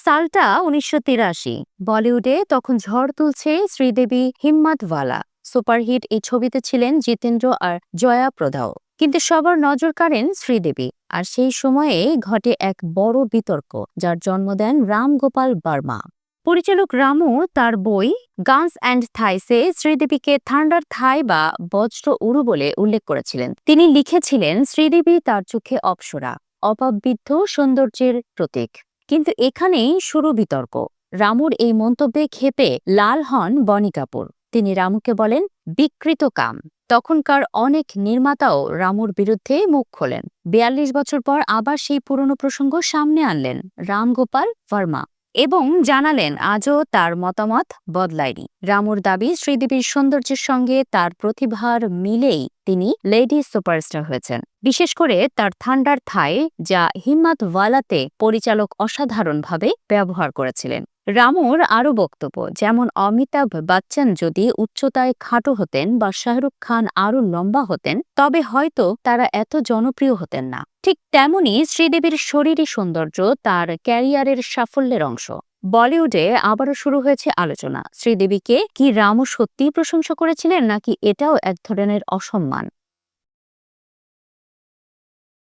সালটা ১৯৮৩। বলিউডে তখন ঝড় তুলছে শ্রীদেবী হিম্মতওয়ালা। সুপারহিট এই ছবিতে ছিলেন জিতেন্দ্র আর জয়া প্রদাও। কিন্তু সবার নজর কাড়েন শ্রীদেবী। আর সেই সময়ে ঘটে এক বড় বিতর্ক, যার জন্ম দেন রাম গোপাল বর্মা। পরিচালক রামু তার বই গানস অ্যান্ড থাইসে শ্রীদেবীকে থান্ডার থাই বা বজ্র উরু বলে উল্লেখ করেছিলেন। তিনি লিখেছিলেন, শ্রীদেবী তার চোখে অপ্সরা, অপাবৃদ্ধ সৌন্দর্যের প্রতীক। কিন্তু এখানেই শুরু বিতর্ক। রামুর এই মন্তব্যে ক্ষেপে লাল হন বনি কাপুর। তিনি রামুকে বলেন বিকৃত কাম। তখনকার অনেক নির্মাতাও রামুর বিরুদ্ধে মুখ খোলেন। ৪২ বছর পর আবার সেই পুরনো প্রসঙ্গ সামনে আনলেন রাম গোপাল বর্মা এবং জানালেন আজও তার মতামত বদলায়নি। রামুর দাবি, শ্রীদেবীর সৌন্দর্যের সঙ্গে তার প্রতিভার মিলেই তিনি লেডি সুপারস্টার হয়েছেন। বিশেষ করে তার থান্ডার থাই, যা হিম্মতওয়ালাতে পরিচালক অসাধারণভাবে ব্যবহার করেছিলেন। রামুর আরও বক্তব্য, যেমন অমিতাভ বচ্চন যদি উচ্চতায় খাটো হতেন বা শাহরুখ খান আরও লম্বা হতেন, তবে হয়তো তারা এত জনপ্রিয় হতেন না। ঠিক তেমনি শ্রীদেবীর শরীরী সৌন্দর্য তার ক্যারিয়ারের সাফল্যের অংশ। বলিউডে আবারও শুরু হয়েছে আলোচনা, শ্রীদেবীকে কি রামু সত্যিই প্রশংসা করেছিলেন, নাকি এটাও এক ধরনের অসম্মান।